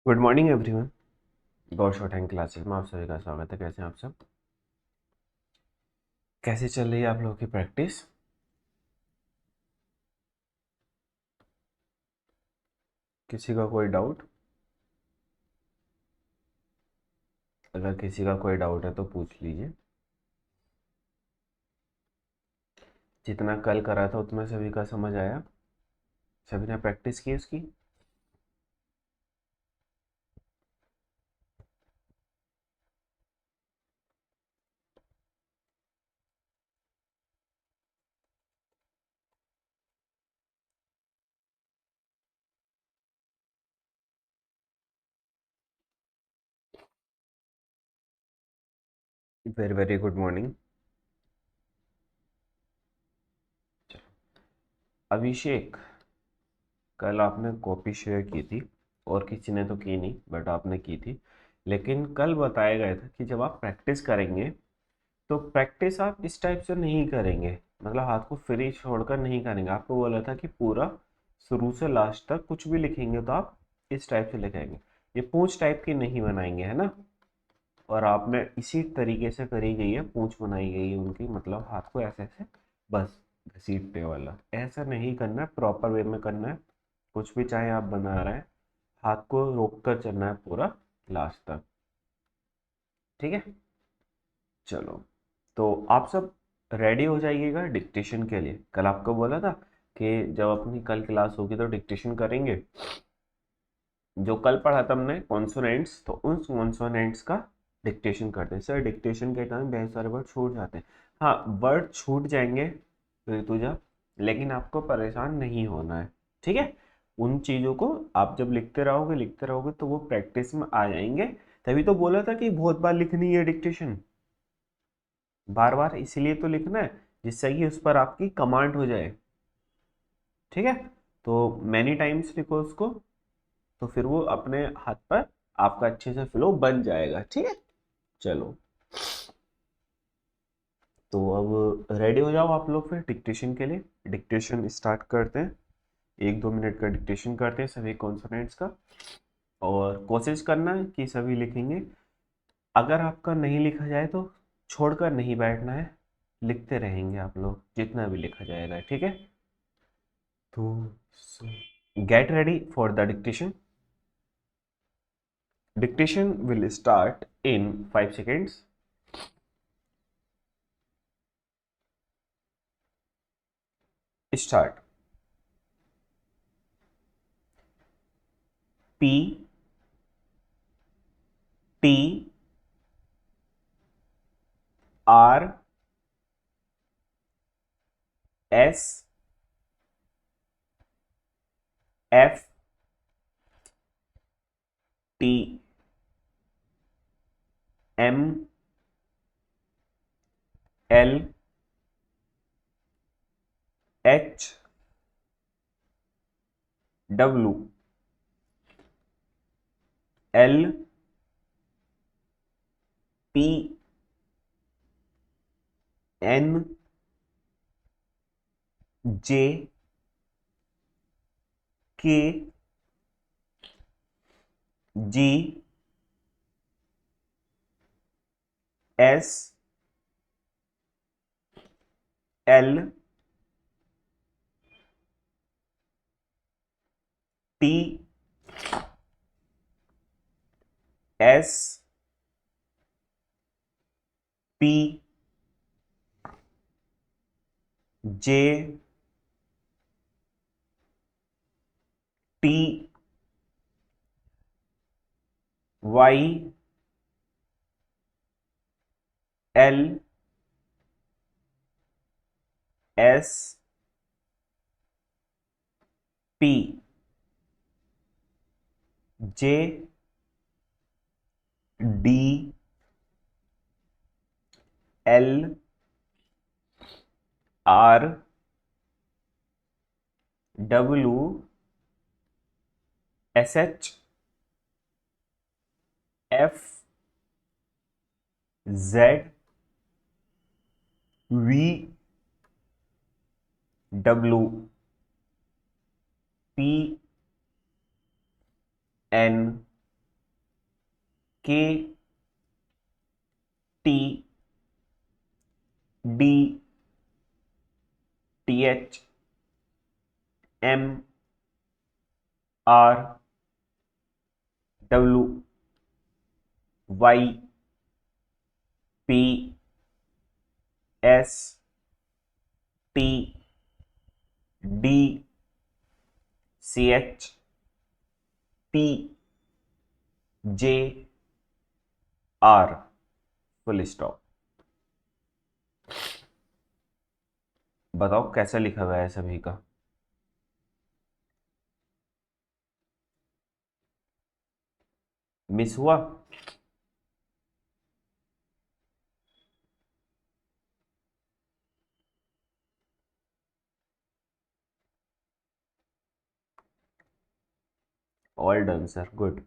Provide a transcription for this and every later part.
Good morning everyone. Gaur shorthand classes में आप सभी का स्वागत है। कैसे हैं आप सब? कैसे चल रही है आप लोगों की प्रैक्टिस? किसी का कोई डाउट? अगर किसी का कोई डाउट है तो पूछ लीजिए। जितना कल करा था उतना सभी का समझ आया? सभी ने प्रैक्टिस की उसकी? Very very good morning. Abhishek, कल आपने कॉपी शेयर की थी और किसी ने तो की नहीं, बट आपने की थी। लेकिन कल बताया गया था कि जब आप प्रैक्टिस करेंगे तो प्रैक्टिस आप इस टाइप से नहीं करेंगे, मतलब हाथ को फ्री छोड़कर नहीं करेंगे। आपको बोला था कि पूरा शुरू से लास्ट तक कुछ भी लिखेंगे तो आप इस टाइप से लिखेंगे, ये पूंछ टाइप की नहीं बनाएंगे, है ना। और आपने इसी तरीके से करी गई है, पूंछ बनाई गई है उनकी, मतलब हाथ को ऐसे ऐसे बस घसीटने वाला। ऐसा नहीं करना है, प्रॉपर वे में करना है। कुछ भी चाहे आप बना रहे हैं, हाथ को रोक कर चलना है पूरा लास्ट तक। ठीक है, चलो। तो आप सब रेडी हो जाइएगा डिक्टेशन के लिए। कल आपको बोला था कि जब अपनी कल क्लास होगी तो डिक्टेशन करेंगे। जो कल पढ़ा था हमने कॉन्सोनेंट्स, तो उन कॉन्सोनेंट्स का डिक्टेशन करते हैं। सर डिक्टेशन के टाइम बहुत सारे वर्ड छूट जाते हैं। हाँ, वर्ड छूट जाएंगे ऋतुजा, लेकिन आपको परेशान नहीं होना है। ठीक है, उन चीज़ों को आप जब लिखते रहोगे तो वो प्रैक्टिस में आ जाएंगे। तभी तो बोला था कि बहुत बार लिखनी है डिक्टेशन, बार बार इसीलिए तो लिखना है जिससे कि उस पर आपकी कमांड हो जाए। ठीक है, तो मैनी टाइम्स लिखो उसको, तो फिर वो अपने हाथ पर आपका अच्छे से फ्लो बन जाएगा। ठीक है, चलो। तो अब रेडी हो जाओ आप लोग फिर डिक्टेशन के लिए। डिक्टेशन स्टार्ट करते हैं। 1-2 मिनट का डिक्टेशन करते हैं सभी कॉन्सोनेंट्स का, और कोशिश करना है कि सभी लिखेंगे। अगर आपका नहीं लिखा जाए तो छोड़कर नहीं बैठना है, लिखते रहेंगे आप लोग जितना भी लिखा जाएगा। ठीक है, तो get ready for the dictation. Dictation will start in 5 seconds. Start. P T R S F T M L H W L P N J K G S L T S P J T Y L S P J D L R W S H F Z V W P N के T D T H M R W Y P S T D C H T J R, full stop. बताओ कैसा लिखा हुआ है सभी का? Miss हुआ? All done sir, good.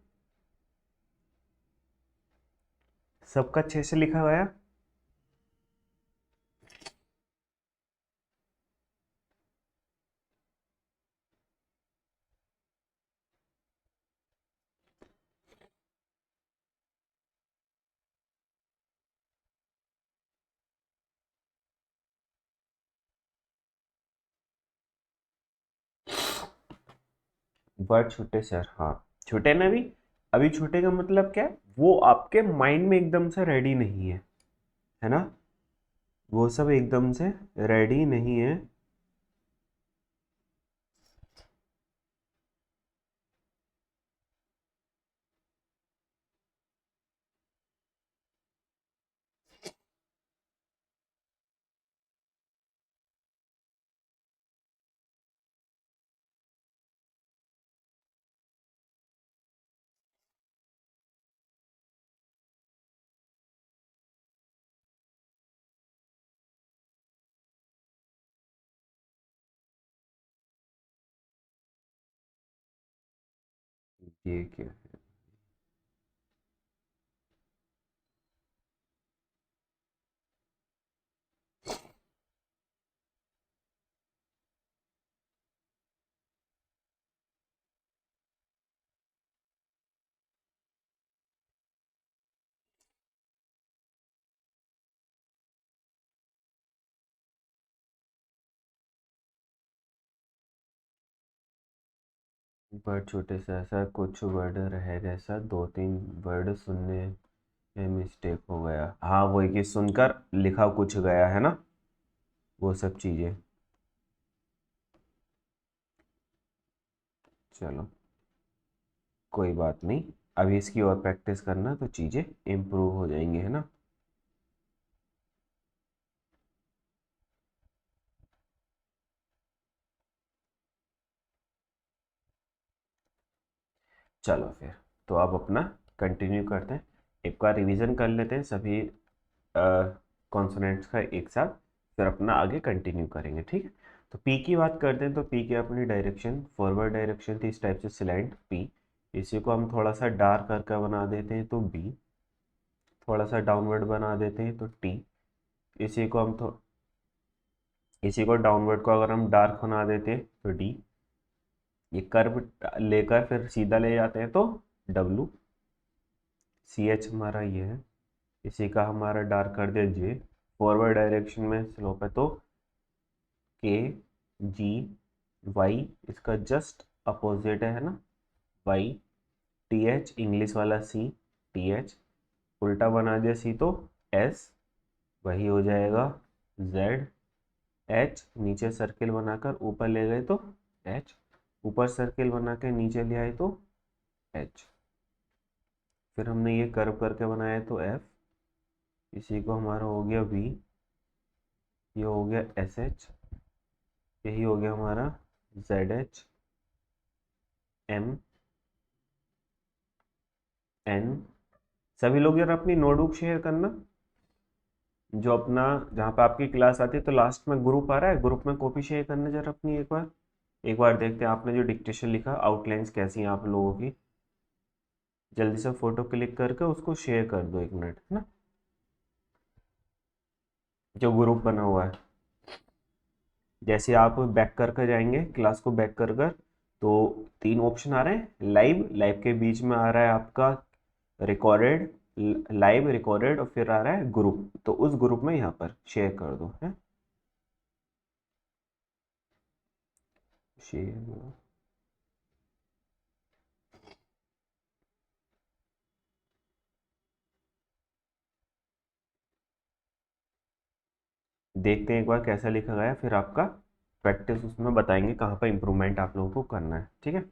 सबका अच्छे से लिखा हुआ है? वर्ड छूटे सर, हाँ छूटे ना भी। अभी छूटे का मतलब क्या है, वो आपके माइंड में एकदम से रेडी नहीं है ना? वो सब एकदम से रेडी नहीं है। ये क्या है? वर्ड छूटे से ऐसा कुछ वर्ड रह गए सर, दो तीन वर्ड सुनने में मिस्टेक हो गया। हाँ वही कि सुनकर लिखा कुछ गया है ना, वो सब चीज़ें। चलो कोई बात नहीं, अभी इसकी और प्रैक्टिस करना तो चीज़ें इम्प्रूव हो जाएंगी, है ना? चलो फिर, तो अब अपना कंटिन्यू करते हैं। एक बार रिवीजन कर लेते हैं सभी कॉन्सोनेंट्स का एक साथ, फिर अपना आगे कंटिन्यू करेंगे, ठीक है? तो पी की बात करते हैं। तो पी की अपनी डायरेक्शन फॉरवर्ड डायरेक्शन थी इस टाइप से, सिलेंट पी। इसी को हम थोड़ा सा डार्क करके बना देते हैं तो बी, थोड़ा सा डाउनवर्ड बना देते हैं तो टी। इसी को हम इसी को डाउनवर्ड को अगर हम डार्क बना देते हैं तो डी। ये कर्व लेकर फिर सीधा ले जाते हैं तो डब्लू। सी एच हमारा ये है, इसी का हमारा डार्क कर दिया जे। फॉरवर्ड डायरेक्शन में स्लोप है तो के जी वाई, इसका जस्ट अपोजिट है ना, वाई। टी एच इंग्लिश वाला सी, टी एच उल्टा बना दिया सी तो एस, वही हो जाएगा जेड। एच नीचे सर्किल बनाकर ऊपर ले गए तो एच, ऊपर सर्किल बना के नीचे ले आए तो एच। फिर हमने ये कर्व करके बनाया तो एफ, इसी को हमारा हो गया वी, ये हो गया एस एच, यही हो गया हमारा जेड एच एम एन। सभी लोग यार अपनी नोटबुक शेयर करना, जो अपना जहाँ पे आपकी क्लास आती है तो लास्ट में ग्रुप आ रहा है, ग्रुप में कॉपी शेयर करना जरा अपनी। एक बार देखते हैं आपने जो डिक्टेशन लिखा, आउटलाइंस कैसी हैं आप लोगों की। जल्दी से फोटो क्लिक करके उसको शेयर कर दो, 1 मिनट, है ना? जो ग्रुप बना हुआ है, जैसे आप बैक करके जाएंगे, क्लास को बैक कर कर, तो 3 ऑप्शन आ रहे हैं। लाइव, लाइव के बीच में आ रहा है आपका रिकॉर्डेड, लाइव रिकॉर्डेड, और फिर आ रहा है ग्रुप, तो उस ग्रुप में यहाँ पर शेयर कर दो है, शेयर। देखते हैं एक बार कैसा लिखा गया, फिर आपका प्रैक्टिस उसमें बताएंगे कहाँ पर इम्प्रूवमेंट आप लोगों को करना है, ठीक है।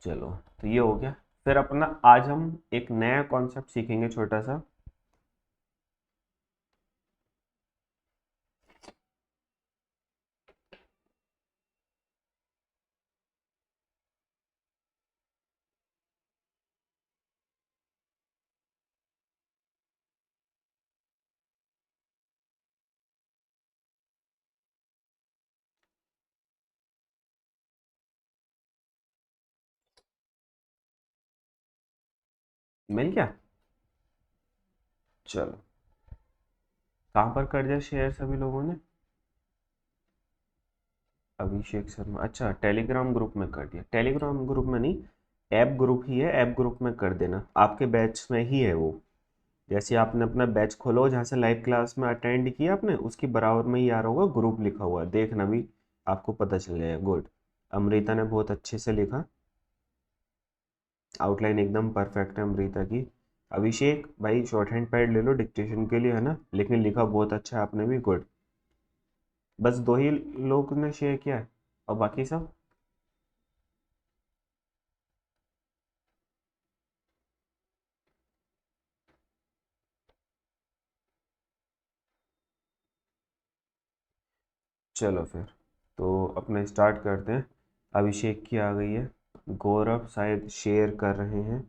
चलो, तो ये हो गया। फिर अपना आज हम एक नया कॉन्सेप्ट सीखेंगे छोटा सा। मिल गया। चलो, कहाँ पर कर दिया शेयर सभी लोगों ने? अभिषेक शर्मा, अच्छा टेलीग्राम ग्रुप में कर दिया। टेलीग्राम ग्रुप में नहीं, ऐप ग्रुप ही है, ऐप ग्रुप में कर देना, आपके बैच में ही है वो। जैसे आपने अपना बैच खोला हो जहाँ से लाइव क्लास में अटेंड किया आपने, उसकी बराबर में ही आ रहा होगा ग्रुप लिखा हुआ, देखना भी आपको पता चल जाएगा। गुड, अमृता ने बहुत अच्छे से लिखा, आउटलाइन एकदम परफेक्ट है अमृता की। अभिषेक भाई शॉर्ट हैंड पैड ले लो डिक्टेशन के लिए, है ना, लेकिन लिखा बहुत अच्छा है आपने भी, गुड। बस दो ही लोग ने शेयर किया है और बाकी सब? चलो फिर, तो अपने स्टार्ट करते हैं। अभिषेक की आ गई है, गौरव शायद शेयर कर रहे हैं।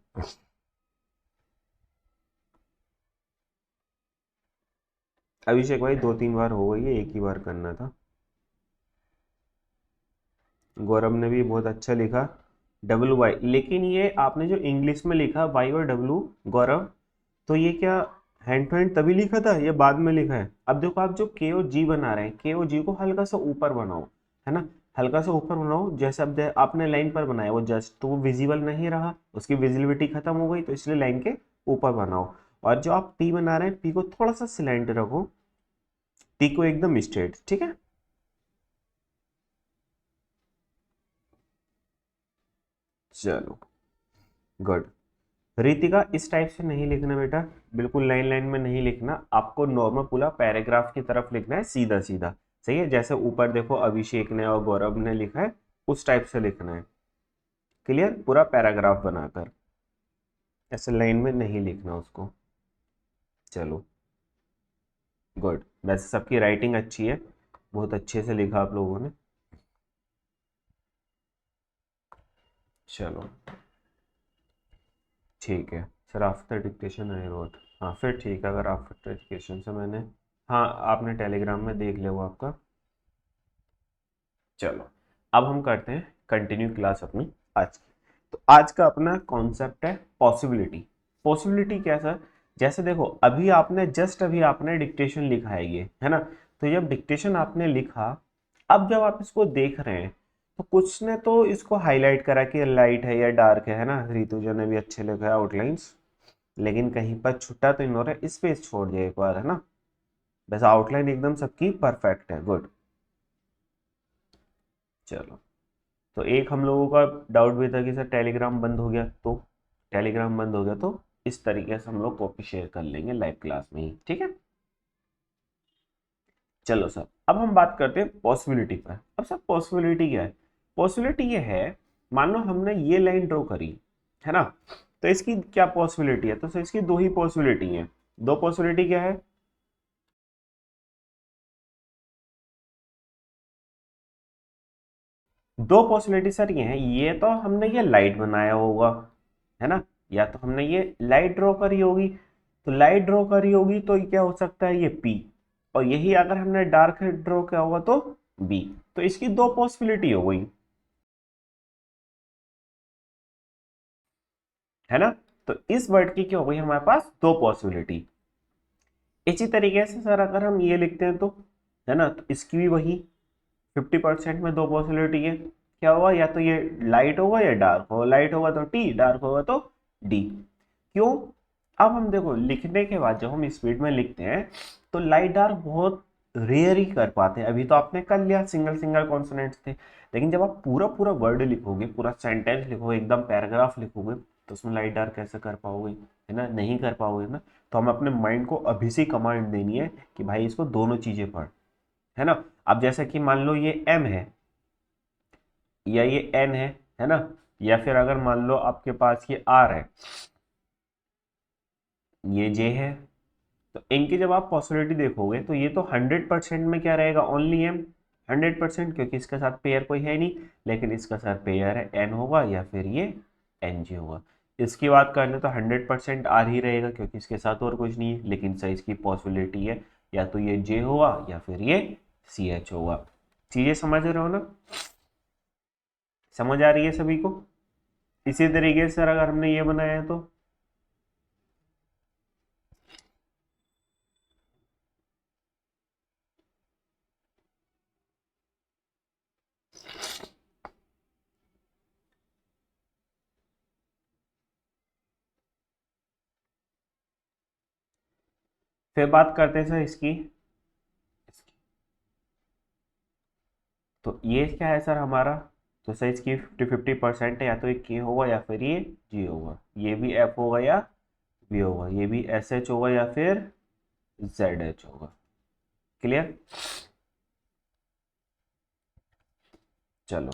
अभिषेक भाई 2-3 बार हो गई है, एक ही बार करना था। गौरव ने भी बहुत अच्छा लिखा, डब्ल्यू वाई, लेकिन ये आपने जो इंग्लिश में लिखा वाई और डब्ल्यू, गौरव, तो ये क्या हैंड टू हैंड तभी लिखा था, ये बाद में लिखा है? अब देखो, आप जो के और जी बना रहे हैं, के और जी को हल्का सा ऊपर बनाओ, है ना, हल्का सा ऊपर बनाओ। जैसे अब आपने लाइन पर बनाया वो जस्ट, तो वो विजिबल नहीं रहा, उसकी विजिबिलिटी खत्म हो गई, तो इसलिए लाइन के ऊपर बनाओ। और जो आप पी बना रहे हैं, पी को थोड़ा सा सिलेंट रखो, टी को एकदम स्ट्रेट, ठीक है। चलो, गुड। रितिका, इस टाइप से नहीं लिखना बेटा, बिल्कुल लाइन लाइन में नहीं लिखना, आपको नॉर्मल पूरा पैराग्राफ की तरफ लिखना है, सीधा सीधा। सही है, जैसे ऊपर देखो अभिषेक ने और गौरव ने लिखा है, उस टाइप से लिखना है। क्लियर, पूरा पैराग्राफ बनाकर, ऐसे लाइन में नहीं लिखना उसको। चलो, गुड। वैसे सबकी राइटिंग अच्छी है, बहुत अच्छे से लिखा आप लोगों ने। चलो, ठीक है sir, after dictation I wrote, हाँ फिर ठीक है, अगर आफ्टर डिक्टेशन से मैंने, हाँ आपने टेलीग्राम में देख लिया वो आपका। चलो, अब हम करते हैं कंटिन्यू क्लास अपनी आज की। तो आज का अपना कॉन्सेप्ट है पॉसिबिलिटी। पॉसिबिलिटी क्या सर? जैसे देखो, अभी आपने जस्ट अभी आपने डिक्टेशन लिखा है ये, है ना, तो जब डिक्टेशन आपने लिखा, अब जब आप इसको देख रहे हैं, तो कुछ ने तो इसको हाईलाइट करा कि लाइट है या डार्क है ना, रितुजा ने भी अच्छे लिखा है आउटलाइंस, लेकिन कहीं पर छुट्टा तो इन्होंने स्पेस छोड़ दिया एक बार, है ना। वैसे आउटलाइन एकदम सबकी परफेक्ट है, गुड। चलो, तो एक हम लोगों का डाउट भी था कि सर टेलीग्राम बंद हो गया, तो टेलीग्राम बंद हो गया तो इस तरीके से हम लोग कॉपी शेयर कर लेंगे लाइव क्लास में ही, ठीक है। चलो सर, अब हम बात करते हैं पॉसिबिलिटी पर। अब सर पॉसिबिलिटी क्या है? पॉसिबिलिटी ये है, मान लो हमने ये लाइन ड्रॉ करी, है ना, तो इसकी क्या पॉसिबिलिटी है? तो सर इसकी दो ही पॉसिबिलिटी है। दो पॉसिबिलिटी क्या है? दो पॉसिबिलिटी सर ये है, ये तो हमने ये लाइट बनाया होगा, है ना, या तो हमने ये लाइट ड्रॉ करी होगी, तो लाइट ड्रॉ करी होगी तो ये क्या हो सकता है, ये पी, और यही अगर हमने डार्क ड्रॉ किया होगा तो बी। तो इसकी दो पॉसिबिलिटी हो गई, है ना। तो इस वर्ड की क्या हो गई हमारे पास, दो पॉसिबिलिटी। इसी तरीके से सर अगर हम ये लिखते हैं तो, है ना, तो इसकी भी वही 50% में दो पॉसिबिलिटी है। क्या होगा, या तो ये लाइट होगा या डार्क होगा, लाइट होगा तो टी, डार्क होगा तो डी। क्यों? अब हम देखो लिखने के बाद जब हम स्पीड में लिखते हैं तो लाइट डार्क बहुत रेयर ही कर पाते हैं। अभी तो आपने कर लिया, सिंगल सिंगल कॉन्सोनेंट्स थे, लेकिन जब आप पूरा पूरा वर्ड लिखोगे, पूरा सेंटेंस लिखोगे, एकदम पैराग्राफ लिखोगे, तो उसमें लाइट डार्क कैसे कर पाओगे, है ना, नहीं कर पाओगे ना। तो हम अपने माइंड को अभी से कमांड देनी है कि भाई इसको दोनों चीजें पढ़, है ना। अब जैसे कि मान लो ये एम है या ये एन है ना, या फिर अगर मान लो आपके पास ये आर है, ये जे है, तो इनकी जब आप पॉसिबिलिटी देखोगे तो ये तो 100% में क्या रहेगा, ओनली एम 100%, क्योंकि इसके साथ पेयर कोई है नहीं, लेकिन इसका साथ पेयर है, एन होगा या फिर ये एन जी होगा। इसकी बात कर ले तो 100% आर ही रहेगा, क्योंकि इसके साथ और कुछ नहीं है, लेकिन सही इसकी पॉसिबिलिटी है या तो ये जे होगा या फिर ये सी एच होगा। चीजें समझ रहे हो ना, समझ आ रही है सभी को। इसी तरीके से अगर हमने ये बनाया है तो फिर बात करते हैं सर इसकी। तो ये क्या है सर हमारा, तो सर इसकी 50-50% है, या तो ये के होगा या फिर ये जी होगा, ये भी एफ होगा या वी होगा, ये भी एस एच होगा या फिर जेड एच होगा। क्लियर? चलो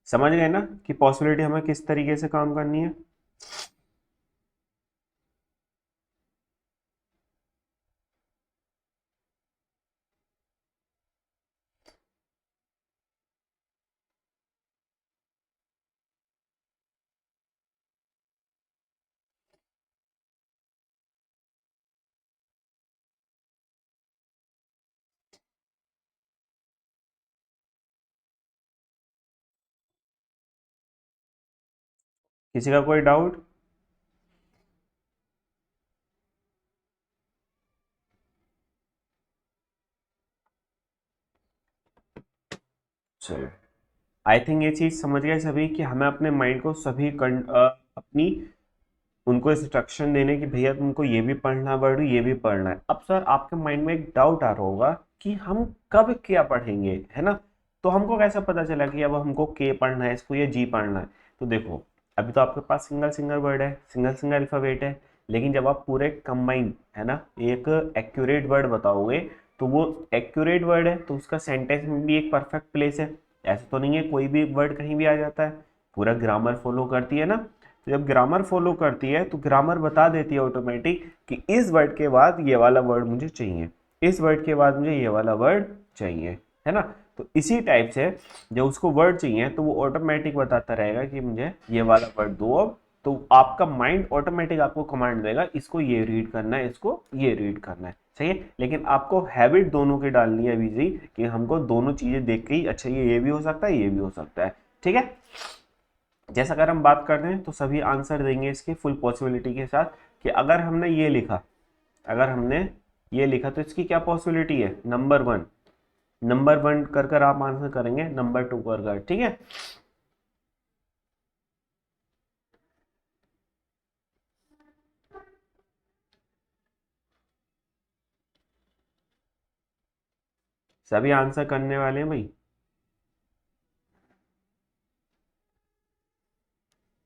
समझ गए ना कि पॉसिबिलिटी हमें किस तरीके से काम करनी है। किसी का कोई डाउट? चलो आई थिंक ये चीज समझ गए सभी कि हमें अपने माइंड को सभी अपनी उनको इंस्ट्रक्शन देने की भैया तुमको ये भी पढ़ना है वर्ड, ये भी पढ़ना है। अब सर आपके माइंड में एक डाउट आ रहा होगा कि हम कब क्या पढ़ेंगे, है ना। तो हमको कैसे पता चला कि अब हमको के पढ़ना है, इसको ये जी पढ़ना है। तो देखो अभी तो आपके पास सिंगल सिंगल वर्ड है, सिंगल सिंगल अल्फाबेट है, लेकिन जब आप पूरे कंबाइन, है ना, एक एक्यूरेट वर्ड बताओगे, तो वो एक्यूरेट वर्ड है तो उसका सेंटेंस में भी एक परफेक्ट प्लेस है। ऐसा तो नहीं है कोई भी वर्ड कहीं भी आ जाता है, पूरा ग्रामर फॉलो करती है ना। तो जब ग्रामर फॉलो करती है तो ग्रामर बता देती है ऑटोमेटिक कि इस वर्ड के बाद ये वाला वर्ड मुझे चाहिए, इस वर्ड के बाद मुझे ये वाला वर्ड चाहिए, है ना। तो इसी टाइप से जब उसको वर्ड चाहिए तो वो ऑटोमेटिक बताता रहेगा कि मुझे ये वाला वर्ड दो अब। तो आपका माइंड ऑटोमेटिक आपको कमांड देगा इसको ये रीड करना है, इसको ये रीड करना है, सही है। लेकिन आपको हैबिट दोनों की डालनी है अभी से ही, कि हमको दोनों चीजें देख के ही अच्छा ये भी हो सकता है, ये भी हो सकता है, ठीक है। जैसा अगर हम बात करते हैं तो सभी आंसर देंगे इसके फुल पॉसिबिलिटी के साथ, कि अगर हमने ये लिखा, अगर हमने ये लिखा तो इसकी क्या पॉसिबिलिटी है, नंबर वन, नंबर वन कर कर आप आंसर करेंगे, नंबर टू कर कर, ठीक है। सभी आंसर करने वाले हैं भाई।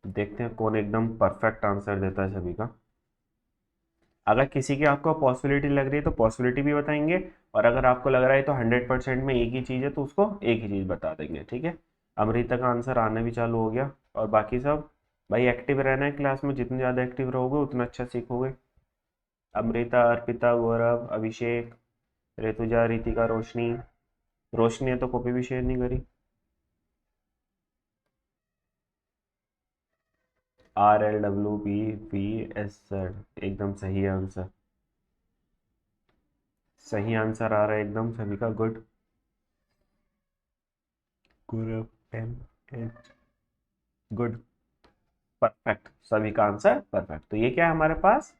देखते हैं कौन एकदम परफेक्ट आंसर देता है सभी का। अगर किसी की आपको पॉसिबिलिटी लग रही है तो पॉसिबिलिटी भी बताएंगे, और अगर आपको लग रहा है तो 100% में एक ही चीज़ है तो उसको एक ही चीज़ बता देंगे, ठीक है। अमृता का आंसर आना भी चालू हो गया, और बाकी सब भाई एक्टिव रहना है क्लास में, जितने ज़्यादा एक्टिव रहोगे उतना अच्छा सीखोगे। अमृता, अर्पिता, गौरव, अभिषेक, ऋतुजा, रितिका, रोशनी, रोशनी ने तो कॉपी भी शेयर नहीं करी। RLWBVSZ एकदम सही आंसर, सही आंसर आ रहा है एकदम सभी का, गुड। गौरव एम एच, गुड, परफेक्ट, सभी का आंसर परफेक्ट। तो ये क्या है हमारे पास,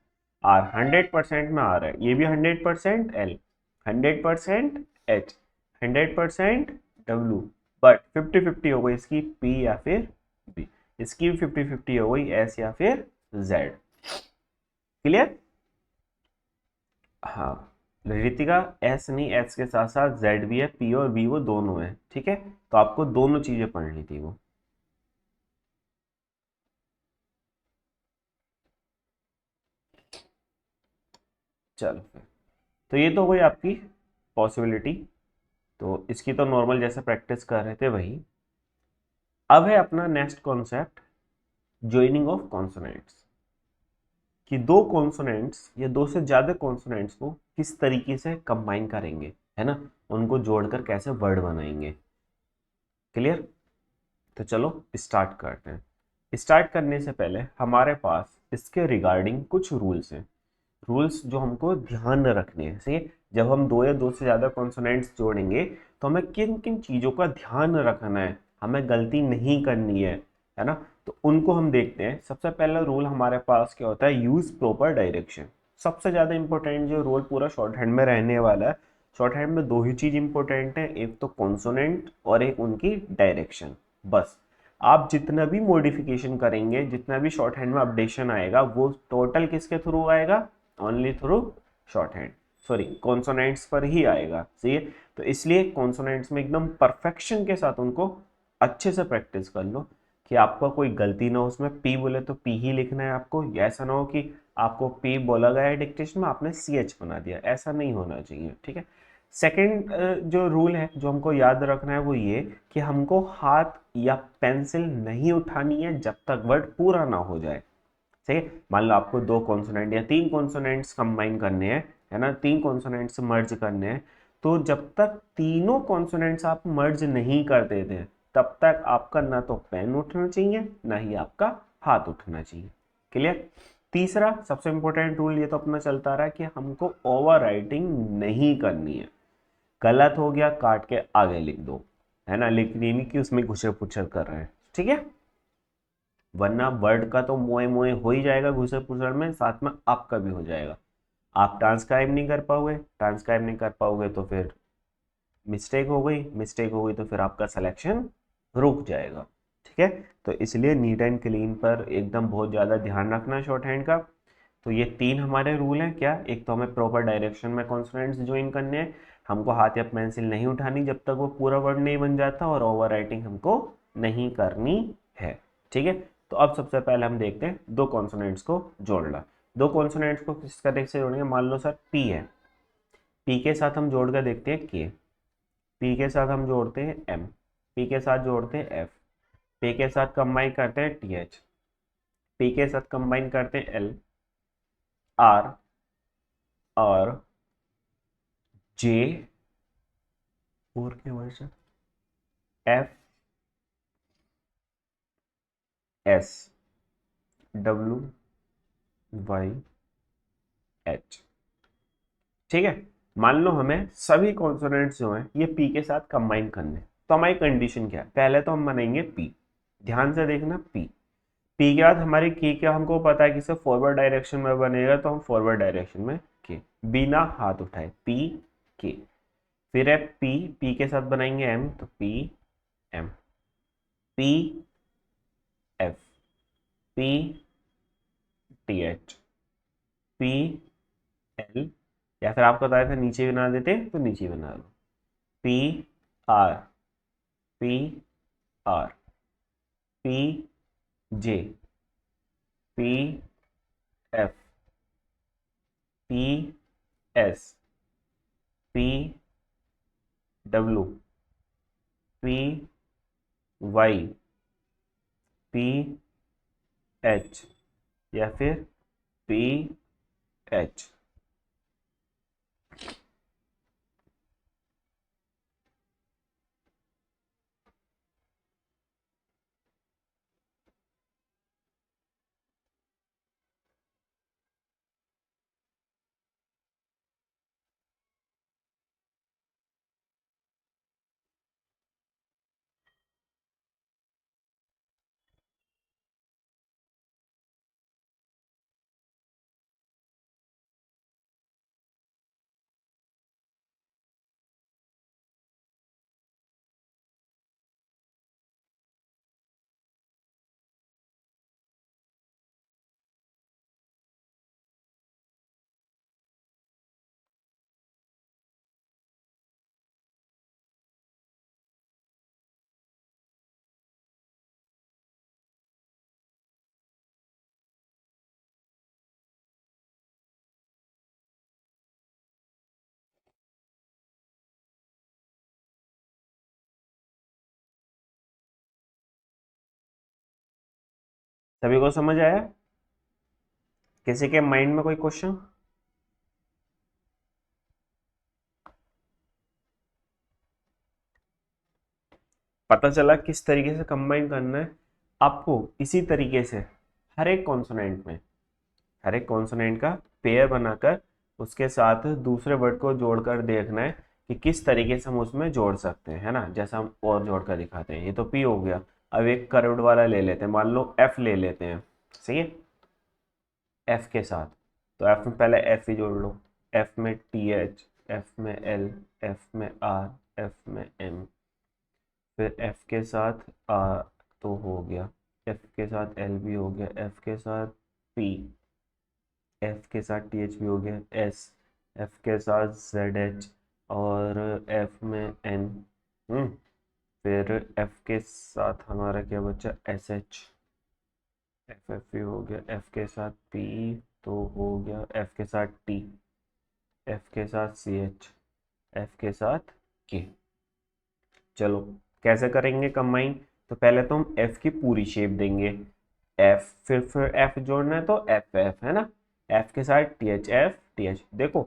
आर 100% में आ रहा है, ये भी 100% एल, 100% एच, 100% डब्ल्यू, बट 50-50 हो गई इसकी पी या फिर बी, इसकी भी 50-50 हो गई एस या फिर जेड। क्लियर? हाँ, रितिका एस नहीं, एस के साथ साथ जेड भी है, पी और बी वो दोनों है, ठीक है। तो आपको दोनों चीजें पढ़नी थी वो। चलो फिर, तो ये तो हुई आपकी पॉसिबिलिटी। तो इसकी तो नॉर्मल जैसे प्रैक्टिस कर रहे थे वही। अब है अपना next concept, joining of consonants. कि दो कॉन्सोनेंट्स या दो से ज्यादा कॉन्सोनेंट्स को किस तरीके से कंबाइन करेंगे, है ना, उनको जोड़कर कैसे वर्ड बनाएंगे। क्लियर? तो चलो स्टार्ट करते हैं। स्टार्ट करने से पहले हमारे पास इसके रिगार्डिंग कुछ रूल्स हैं। रूल्स जो हमको ध्यान में रखने हैं। सही है? जब हम दो या दो से ज़्यादा कॉन्सोनेंट्स जोड़ेंगे तो हमें किन किन चीज़ों का ध्यान रखना है, हमें गलती नहीं करनी है ना। तो उनको हम देखते हैं। सबसे पहला रूल हमारे पास क्या होता है, यूज प्रॉपर डायरेक्शन। सबसे ज़्यादा इंपॉर्टेंट जो रूल पूरा शॉर्ट हैंड में रहने वाला है। शॉर्ट हैंड में दो ही चीज़ इंपॉर्टेंट है, एक तो कॉन्सोनेंट और एक उनकी डायरेक्शन। बस आप जितना भी मॉडिफिकेशन करेंगे, जितना भी शॉर्ट हैंड में अपडेशन आएगा, वो टोटल किसके थ्रू आएगा, only through short hand, sorry consonants पर ही आएगा। सही है? तो इसलिए कॉन्सोनेंट्स में एकदम परफेक्शन के साथ उनको अच्छे से प्रैक्टिस कर लो कि आपका कोई गलती ना हो। उसमें पी बोले तो पी ही लिखना है आपको। ऐसा ना हो कि आपको पी बोला गया है डिक्टेशन में, आपने सी एच बना दिया, ऐसा नहीं होना चाहिए, ठीक है। सेकंड जो रूल है जो हमको याद रखना है वो ये कि हमको हाथ या पेंसिल नहीं उठानी है जब तक वर्ड पूरा ना हो जाए। सही है? मान लो आपको दो कॉन्सोनेंट या तीन कॉन्सोनेंट्स कंबाइन करने हैं, है ना, तीन कॉन्सोनेंट्स मर्ज करने हैं, तो जब तक तीनों कॉन्सोनेंट्स आप मर्ज नहीं करते थे तब तक आपका ना तो पेन उठना चाहिए ना ही आपका हाथ उठना चाहिए। क्लियर? तीसरा सबसे इंपॉर्टेंट रूल ये तो अपना चलता रहा है कि हमको ओवर राइटिंग नहीं करनी है। गलत हो गया काट के आगे लिख दो, है ना, लिखनी नहीं कि उसमें घुसर पुसर कर रहे हैं, ठीक है। वरना वर्ड का तो मोए मोए हो ही जाएगा घुसर पुसर में, साथ में आपका भी हो जाएगा। आप ट्रांसक्राइब नहीं कर पाओगे, ट्रांसक्राइब नहीं कर पाओगे तो फिर मिस्टेक हो गई, मिस्टेक हो गई तो फिर आपका सिलेक्शन रुक जाएगा, ठीक है। तो इसलिए नीट एंड क्लीन पर एकदम बहुत ज़्यादा ध्यान रखना शॉर्ट हैंड का। तो ये तीन हमारे रूल हैं क्या, एक तो हमें प्रॉपर डायरेक्शन में कॉन्सोनेंट्स ज्वाइन करने हैं, हमको हाथ या पेंसिल नहीं उठानी जब तक वो पूरा वर्ड नहीं बन जाता, और ओवर राइटिंग हमको नहीं करनी है, ठीक है। तो अब सबसे पहले हम देखते हैं दो कॉन्सोनेंट्स को जोड़ना। दो कॉन्सोनेंट्स को किस तरीके से जोड़ेंगे, मान लो सर पी है, पी के साथ हम जोड़ कर देखते हैं के, पी के साथ हम जोड़ते हैं एम, पी के साथ जोड़ते हैं एफ, पी के साथ कंबाइन करते हैं टी एच, पी के साथ कंबाइन करते हैं एल, आर और जे, और क्या word, F, S, W, Y, H, ठीक है। मान लो हमें सभी कॉन्सोनेंट्स जो हैं ये पी के साथ कंबाइन करने हैं, तो हमारी कंडीशन क्या है, पहले तो हम बनाएंगे पी। ध्यान से देखना, पी, पी के बाद हमारी की क्या, हमको पता है कि इसे फॉरवर्ड डायरेक्शन में बनेगा, तो हम फॉरवर्ड डायरेक्शन में के, बिना हाथ उठाए पी के। फिर है पी, पी के साथ बनाएंगे एम, तो P M, P F, P T H, P L, या फिर आपको बताया था नीचे बना देते तो नीचे बना लो, P R, P R, P J, P F, P S, P W, P Y, P H, या फिर पी एच। सभी को समझ आया? किसी के माइंड में कोई क्वेश्चन? पता चला किस तरीके से कंबाइन करना है आपको। इसी तरीके से हर एक कॉन्सोनेंट में, हर एक कॉन्सोनेंट का पेयर बनाकर उसके साथ दूसरे वर्ड को जोड़कर देखना है कि किस तरीके से हम उसमें जोड़ सकते हैं, है ना। जैसा हम और जोड़कर दिखाते हैं। ये तो पी हो गया। अब एक कर्व्ड वाला ले लेते हैं, मान लो एफ ले लेते हैं, सही है। एफ के साथ, तो एफ में पहले एफ ही जोड़ लो। एफ में टी एच, एफ में एल, एफ में आर, एफ में एम, फिर एफ के साथ आर तो हो गया, एफ के साथ एल भी हो गया, एफ के साथ पी, एफ के साथ टी एच भी हो गया, एस, एफ के साथ जेड एच, और एफ में एन, फिर एफ के साथ हमारा क्या बचा, एस एच, एफ एफ भी हो गया, एफ के साथ पी तो हो गया, एफ के साथ टी, एफ के साथ सी एच, एफ के साथ के। चलो कैसे करेंगे कंबाइन? तो पहले तो हम एफ की पूरी शेप देंगे, एफ, फिर एफ जोड़ना है तो एफ एफ, है ना। एफ के साथ T H, F T H. देखो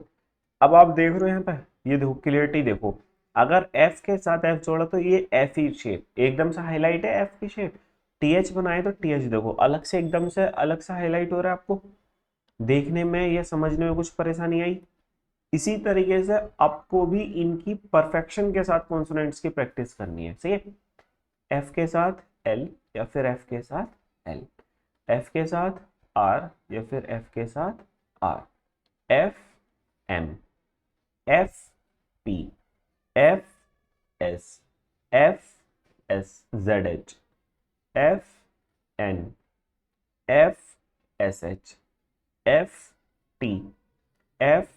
अब आप देख रहे हो यहाँ पे, ये देखो क्लियरिटी देखो। अगर एफ के साथ एफ जोड़ा तो ये एफ ही शेप एकदम से हाईलाइट है, एफ की शेप। टी एच बनाए तो टी एच देखो अलग से, एकदम से अलग से हाईलाइट हो रहा है। आपको देखने में या समझने में कुछ परेशानी आई? इसी तरीके से आपको भी इनकी परफेक्शन के साथ कॉन्सोनेंट्स की प्रैक्टिस करनी है, सही है। एफ के साथ एल या फिर एफ के साथ एल, एफ के साथ आर या फिर एफ के साथ R, F M, F P, F S, F S Z H, F N, F S H, F T, F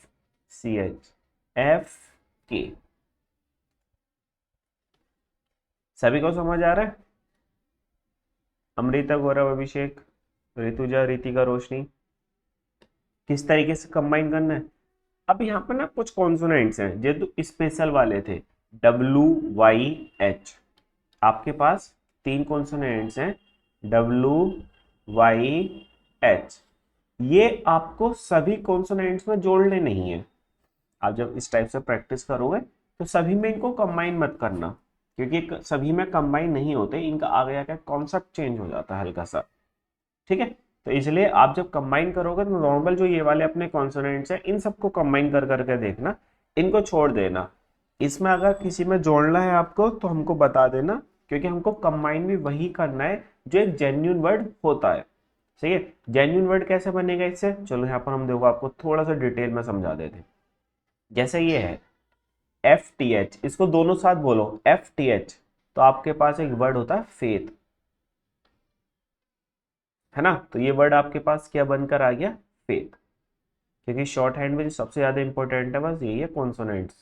C H, F K. सभी को समझ आ रहा है? अमृता, गौरव, अभिषेक, ऋतुजा, रितिका, रोशनी, किस तरीके से कंबाइन करना है? अब यहाँ पर ना कुछ कॉन्सोनेंट्स हैं जो तो स्पेशल वाले थे, डब्ल्यू वाई एच। आपके पास तीन कॉन्सोनेंट्स हैं, डब्ल्यू वाई एच। ये आपको सभी कॉन्सोनेंट्स में जोड़ने नहीं है। आप जब इस टाइप से प्रैक्टिस करोगे तो सभी में इनको कंबाइन मत करना, क्योंकि सभी में कंबाइन नहीं होते, इनका आगे आके कॉन्सेप्ट चेंज हो जाता है हल्का सा, ठीक है। तो इसलिए आप जब कंबाइन करोगे तो नॉर्मल जो ये वाले अपने कॉन्सोनेंट्स हैं इन सबको कंबाइन कर करके देखना, इनको छोड़ देना। इसमें अगर किसी में जोड़ना है आपको तो हमको बता देना, क्योंकि हमको कंबाइन भी वही करना है जो एक जेन्युइन वर्ड होता है, सही है। जेन्युइन वर्ड कैसे बनेगा इससे, चलो यहाँ पर हम देखो आपको थोड़ा सा डिटेल में समझा देते हैं। जैसे ये है एफ टी एच, इसको दोनों साथ बोलो एफ टी एच, तो आपके पास एक वर्ड होता है फेथ, है ना। तो ये वर्ड आपके पास क्या बनकर आ गया, फेथ, क्योंकि शॉर्ट हैंड में जो सबसे ज्यादा इंपॉर्टेंट है बस यही है, कॉन्सोनेंट्स,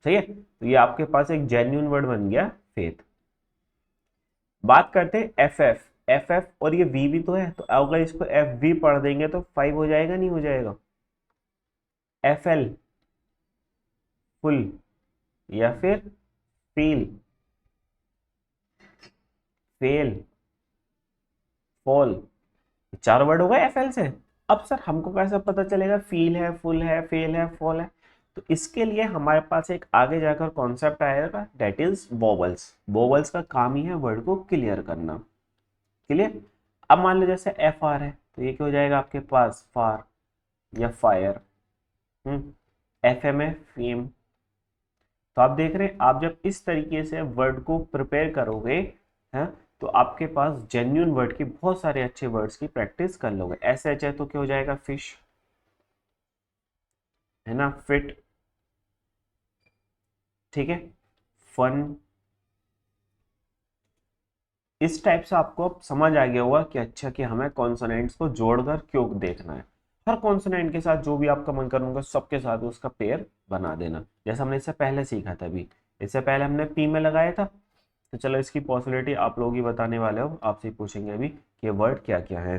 सही है। तो ये आपके पास एक जेन्युइन वर्ड बन गया फेथ। बात करते हैं एफ एफ, एफ एफ और ये वी भी तो है, तो अगर इसको एफ वी पढ़ देंगे तो 5 हो जाएगा, नहीं हो जाएगा। एफ एल फुल या फिर फील, फेल, फॉल, चार वर्ड होगा एफ एल से। अब सर हमको कैसे पता चलेगा फील है, फुल है, फेल है, फॉल है? तो इसके लिए हमारे पास एक आगे जाकर कॉन्सेप्ट आएगा, दैट इज वोवल्स। वोवल्स का काम ही है वर्ड को क्लियर करना, क्लियर। अब मान लो जैसे एफ आर है, तो ये क्या हो जाएगा आपके पास, फार या फायर। एफ एम है फेम। तो आप देख रहे हैं, आप जब इस तरीके से वर्ड को प्रिपेयर करोगे हैं, तो आपके पास जेन्युइन वर्ड की बहुत सारे अच्छे वर्ड्स की प्रैक्टिस कर लोगे। एस एच है तो क्या हो जाएगा, फिश, है ना, फिट, ठीक है, फन। इस टाइप से आपको अब समझ आ गया होगा कि अच्छा कि हमें कॉन्सोनेंट्स को जोड़कर क्यों देखना है। हर कॉन्सोनेंट के साथ जो भी आपका मन करूंगा सबके साथ उसका पेयर बना देना, जैसा हमने इससे पहले सीखा था। अभी इससे पहले हमने पी में लगाया था, तो चलो इसकी पॉसिबिलिटी आप लोग ही बताने वाले हो, आपसे पूछेंगे अभी कि वर्ड क्या क्या है।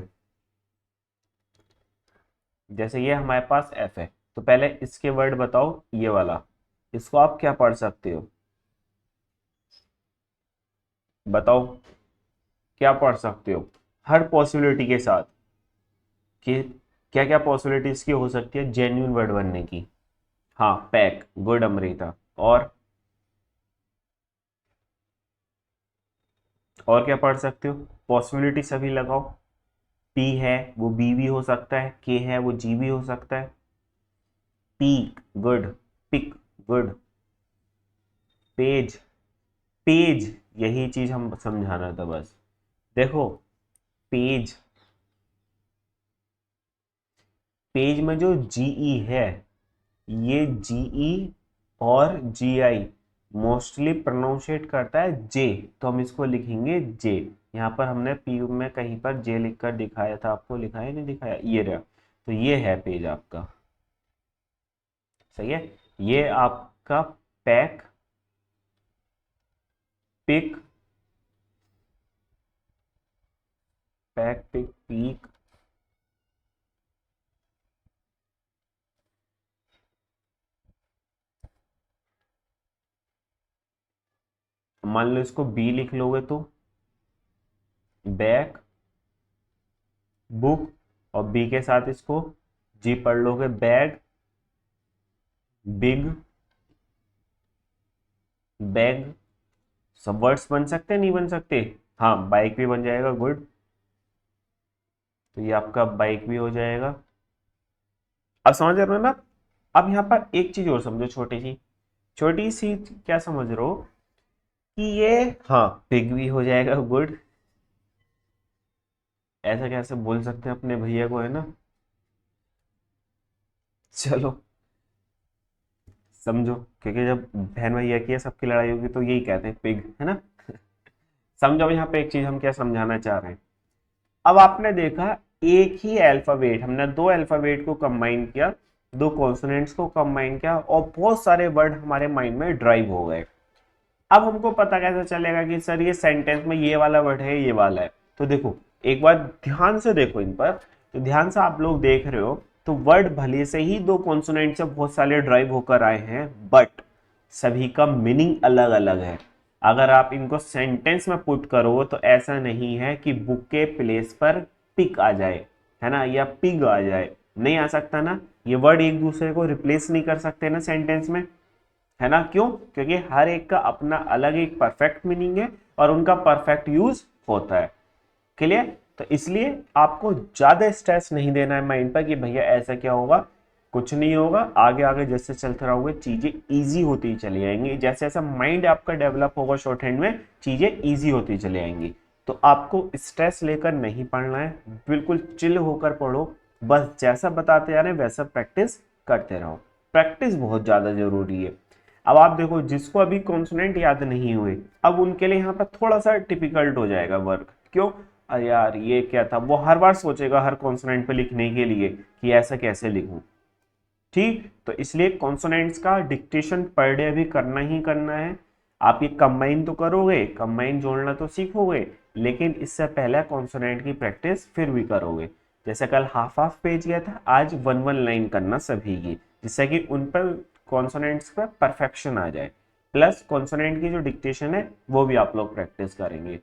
जैसे ये हमारे पास एफ है, तो पहले इसके वर्ड बताओ, ये वाला, इसको आप क्या पढ़ सकते हो, बताओ क्या पढ़ सकते हो? हर पॉसिबिलिटी के साथ कि क्या क्या पॉसिबिलिटी इसकी हो सकती है जेन्युइन वर्ड बनने की। हाँ, पैक, गुड अमृता। और क्या पढ़ सकते हो, पॉसिबिलिटी सभी लगाओ। पी है वो बी भी हो सकता है, के है वो जी भी हो सकता है। Peak good, pick good, page, page, यही चीज हम समझाना था बस। देखो, पेज, पेज में जो जीई है, ये जीई और जीआई मोस्टली प्रोनाउंशिएट करता है जे, तो हम इसको लिखेंगे जे। यहाँ पर हमने पी में कहीं पर जे लिखकर दिखाया था, आपको लिखा है नहीं दिखाया, ये रहा। तो ये है पेज आपका, सही है। ये आपका pack, pick, pack pick peak, मान लो इसको बी लिख लोगे तो बैक, बुक, और बी के साथ इसको जी पढ़ लोगे, बैग, बिग, बैग। सब वर्ड्स बन सकते हैं नहीं बन सकते, हाँ बाइक भी बन जाएगा, गुड। तो ये आपका बाइक भी हो जाएगा। अब समझ रहे हो ना। अब यहाँ पर एक चीज और समझो, छोटी सी, छोटी सी क्या समझ रहे हो कि ये, हाँ पिग भी हो जाएगा, गुड। ऐसा कैसे बोल सकते हैं अपने भैया को, है ना। चलो समझो, क्योंकि जब बहन भैया की है सबकी लड़ाई होगी तो यही कहते हैं पिग, है ना। समझो यहाँ पे एक चीज हम क्या समझाना चाह रहे हैं। अब आपने देखा, एक ही अल्फाबेट, हमने दो अल्फाबेट को कंबाइन किया, दो कॉन्सोनेंट्स को कंबाइन किया, और बहुत सारे वर्ड हमारे माइंड में ड्राइव हो गए। अब हमको पता कैसे चलेगा कि सर ये सेंटेंस में ये वाला वर्ड है, ये वाला है। तो देखो, एक बार ध्यान से देखो इन पर, तो ध्यान से आप लोग देख रहे हो, तो वर्ड भले से ही दो कॉन्सोनेंट से बहुत सारे ड्राइव होकर आए हैं, बट सभी का मीनिंग अलग अलग है। अगर आप इनको सेंटेंस में पुट करो तो ऐसा नहीं है कि बुक के प्लेस पर पिक आ जाए, है ना, या पिग आ जाए, नहीं आ सकता ना। ये वर्ड एक दूसरे को रिप्लेस नहीं कर सकते ना सेंटेंस में, है ना। क्यों? क्योंकि हर एक का अपना अलग एक परफेक्ट मीनिंग है और उनका परफेक्ट यूज होता है। क्लियर? तो इसलिए आपको ज्यादा स्ट्रेस नहीं देना है माइंड पर कि भैया ऐसा क्या होगा, कुछ नहीं होगा। आगे आगे जैसे चलते रहोगे चीजें इजी होती चली जाएंगी, जैसे जैसे माइंड आपका डेवलप होगा शॉर्ट हैंड में, चीजें इजी होती चली जाएंगी। तो आपको स्ट्रेस लेकर नहीं पढ़ना है, बिल्कुल चिल होकर पढ़ो। बस जैसा बताते जा रहे हैं वैसा प्रैक्टिस करते रहो, प्रैक्टिस बहुत ज्यादा जरूरी है। अब आप देखो, जिसको अभी कॉन्सोनेंट याद नहीं हुए, अब उनके लिए यहाँ पर थोड़ा सा डिफिकल्ट हो जाएगा वर्क। क्यों? अरे यार ये क्या था, वो हर बार सोचेगा हर कॉन्सोनेंट पे लिखने के लिए कि ऐसा कैसे लिखूं। ठीक, तो इसलिए कॉन्सोनेंट्स का डिक्टेशन पर डे अभी करना ही करना है। आप ये कंबाइन तो करोगे, कंबाइन जोड़ना तो सीखोगे, लेकिन इससे पहले कॉन्सोनेंट की प्रैक्टिस फिर भी करोगे। जैसे कल हाफ हाफ पेज गया था, आज वन वन लाइन करना सभी की, जिससे कि उन पर कॉन्सोनेंट्स पर परफेक्शन आ जाए। प्लस कॉन्सोनेंट की जो डिक्टेशन है वो भी आप लोग प्रैक्टिस करेंगे।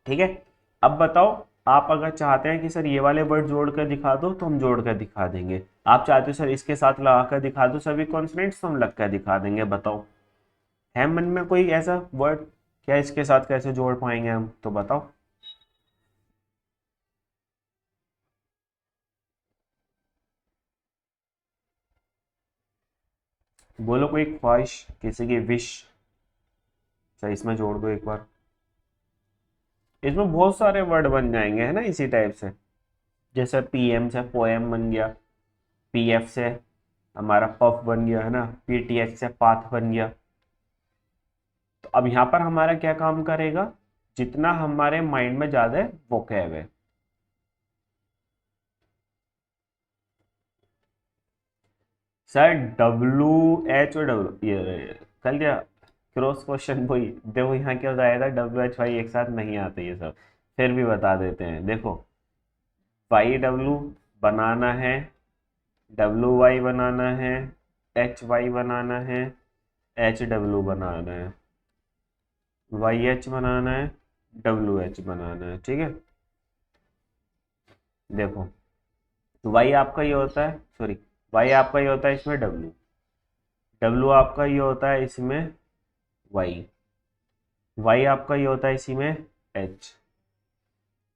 ठीक है। अब बताओ, आप अगर चाहते हैं कि सर ये वाले वर्ड जोड़ कर दिखा दो तो हम जोड़ कर दिखा देंगे, आप चाहते हो सर इसके साथ लगा कर दिखा दो सभी कॉन्सोनेंट्स तो हम लग कर दिखा देंगे। बताओ, है मन में कोई ऐसा वर्ड, क्या इसके साथ कैसे जोड़ पाएंगे हम, तो बताओ। बोलो कोई ख्वाहिश, किसी की विश, सर इसमें जोड़ दो एक बार। इसमें बहुत सारे वर्ड बन जाएंगे, है ना, इसी टाइप से। जैसे पीएम से पोएम बन गया, पीएफ से हमारा पफ बन गया, है ना, पीटीएच से पाथ बन गया। तो अब यहाँ पर हमारा क्या काम करेगा, जितना हमारे माइंड में ज्यादा है वोकैब है। सर डब्लू एच और डब्लू, ये कल क्या क्रॉस क्वेश्चन, वही देखो यहाँ क्या होता है, डब्ल्यू एच वाई एक साथ नहीं आते ये सब, फिर भी बता देते हैं। देखो, वाई डब्लू बनाना है, डब्लू वाई बनाना है, एच वाई बनाना है, एच डब्लू बनाना है, वाई एच बनाना है, डब्लू एच बनाना है, ठीक है। देखो, वाई आपका ये होता है, सॉरी, वाई आपका ये होता है इसमें डब्ल्यू, डब्ल्यू आपका ये होता है इसमें वाई, वाई आपका ये होता है इसी में एच,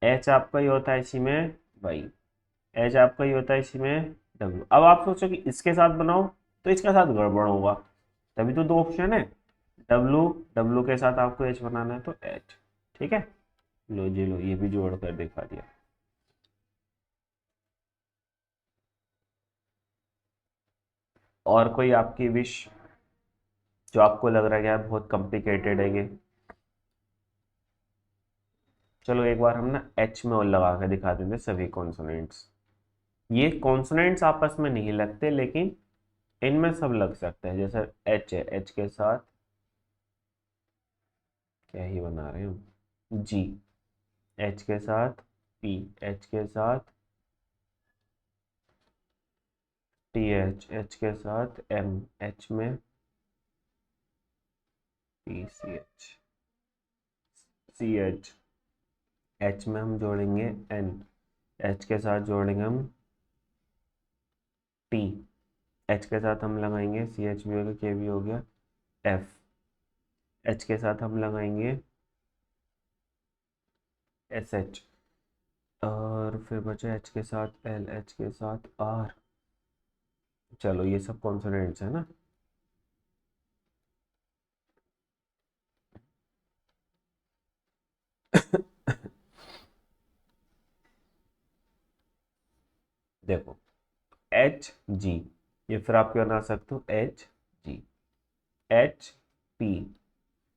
एच आपका ये होता है इसी में वाई, एच आपका ये होता है इसी में डब्ल्यू। अब आप सोचो कि इसके साथ बनाओ तो इसके साथ गड़बड़ होगा, तभी तो दो ऑप्शन है, डब्ल्यू, डब्ल्यू के साथ आपको एच बनाना है तो एच। ठीक है, लो जी लो, ये भी जोड़ कर दिखा दिया। और कोई आपकी विश जो आपको लग रहा है कि यार बहुत कॉम्प्लिकेटेड है ये? चलो एक बार हम ना एच में और लगा के दिखा देंगे सभी कॉन्सोनेंट्स। ये कॉन्सोनेंट्स आपस में नहीं लगते, लेकिन इनमें सब लग सकते हैं। जैसे एच है, एच के साथ क्या ही बना रहे हैं हम, जी, एच के साथ पी, एच के साथ टी, एच, एच के साथ एम, एच में P C H, C H, H में हम जोड़ेंगे एन, एच के साथ जोड़ेंगे हम टी, एच के साथ हम लगाएंगे सी एच भी हो गया, के भी हो गया, एफ, एच के साथ हम लगाएंगे एस एच, और फिर बचा एच के साथ एल, एच के साथ आर। चलो ये सब कॉन्सोनेंट्स है ना। देखो, एच जी, ये फिर आप क्या बना सकते हो, H G, H P,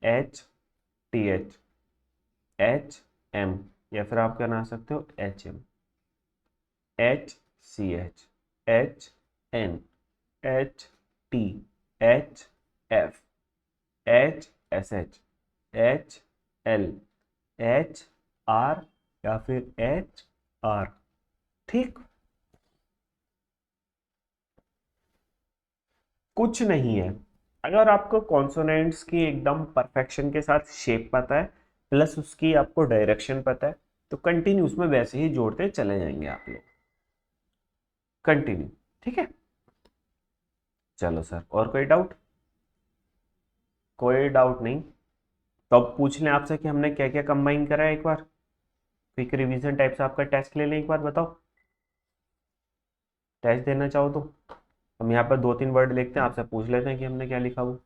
H T H, H M, या फिर आप क्या बना सकते हो, H M, H C H, H N, H T, H F, H S H, H L, H R, या फिर एच आर। ठीक, कुछ नहीं है। अगर आपको कॉन्सोनेंट्स की एकदम परफेक्शन के साथ शेप पता है, प्लस उसकी आपको डायरेक्शन पता है, तो कंटिन्यू उसमें वैसे ही जोड़ते चले जाएंगे आप लोग, कंटिन्यू। ठीक है, चलो सर, और कोई डाउट? कोई डाउट नहीं? तो अब पूछ लें आपसे कि हमने क्या क्या कंबाइन करा है, एक बार क्विक रिवीजन टाइप से आपका टेस्ट ले लें, एक बार बताओ, टेस्ट देना चाहो तो। हम यहाँ पर दो तीन वर्ड लिखते हैं, आपसे पूछ लेते हैं कि हमने क्या लिखा वो,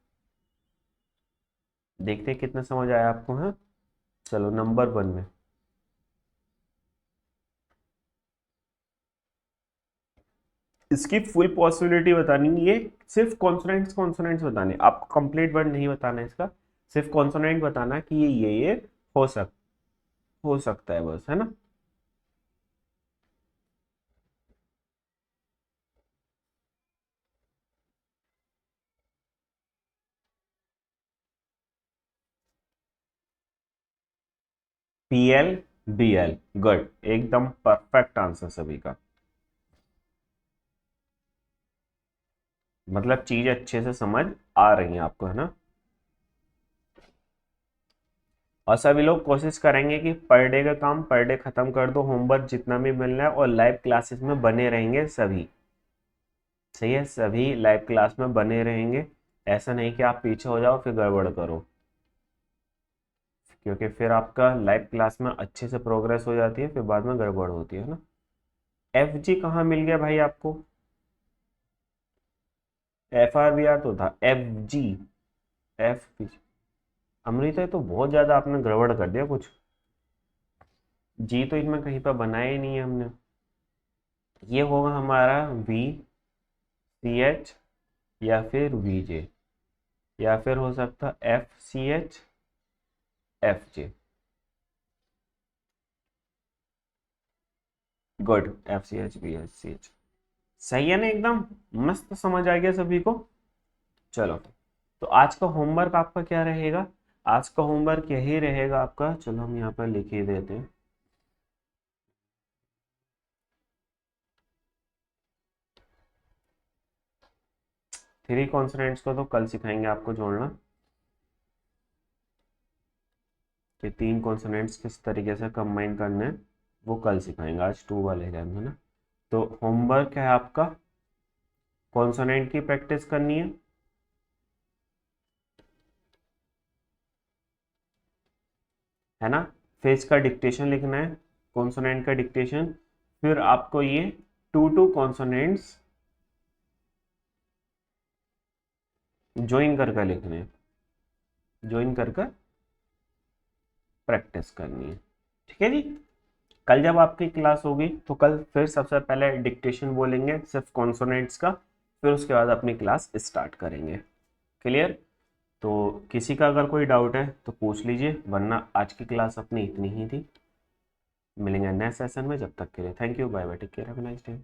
देखते हैं कितना समझ आया आपको। हाँ, चलो नंबर वन में, इसकी फुल पॉसिबिलिटी बतानी है, ये सिर्फ कॉन्सोनेंट्स, कॉन्सोनेंट्स बताने, आपको कंप्लीट वर्ड नहीं बताना है इसका, सिर्फ कॉन्सोनेंट बताना कि ये हो सक हो सकता है, बस, है ना। P L, B L, good, एकदम परफेक्ट आंसर सभी का। मतलब चीज अच्छे से समझ आ रही है आपको, है ना। और सभी लोग कोशिश करेंगे कि पर डे का काम पर डे खत्म कर दो, होमवर्क जितना भी मिल रहा है, और लाइव क्लासेस में बने रहेंगे सभी। सही है, सभी लाइव क्लास में बने रहेंगे, ऐसा नहीं कि आप पीछे हो जाओ फिर गड़बड़ करो, क्योंकि फिर आपका लाइव क्लास में अच्छे से प्रोग्रेस हो जाती है, फिर बाद में गड़बड़ होती है ना। एफ जी कहाँ मिल गया भाई आपको? एफ आर बी आर तो था, F G, F P, Amrita ये तो बहुत ज्यादा आपने गड़बड़ कर दिया कुछ, जी तो इसमें कहीं पर बनाया ही नहीं है हमने। ये होगा हमारा वी सी एच, या फिर वी जे, या फिर हो सकता F C H, F J. Good, F C H, B H C H, सही है ना, एकदम मस्त समझ आ गया सभी को। चलो, तो आज का होमवर्क आपका क्या रहेगा? आज का होमवर्क यही रहेगा आपका, चलो हम यहाँ पर लिख ही देते हैं। थ्री कॉन्सोनेंट्स को तो कल सिखाएंगे आपको जोड़ना, कि तीन कॉन्सोनेंट्स किस तरीके से कंबाइन करने हैं। वो कल सिखाएंगे, आज 2 वाले एग्जाम है ना। तो होमवर्क है आपका, कॉन्सोनेंट की प्रैक्टिस करनी है ना। फेस का डिक्टेशन लिखना है, कॉन्सोनेंट का डिक्टेशन, फिर आपको ये 2 कॉन्सोनेंट्स ज्वाइन कर कर लिखने हैं, ज्वाइन कर कर प्रैक्टिस करनी है। ठीक है जी। कल जब आपकी क्लास होगी तो कल फिर सबसे पहले डिक्टेशन बोलेंगे सिर्फ कॉन्सोनेंट्स का, फिर उसके बाद अपनी क्लास स्टार्ट करेंगे। क्लियर। तो किसी का अगर कोई डाउट है तो पूछ लीजिए, वरना आज की क्लास अपनी इतनी ही थी। मिलेंगे नेक्स्ट सेशन में, जब तक के लिए thank you, bye bye, take care, have a nice day.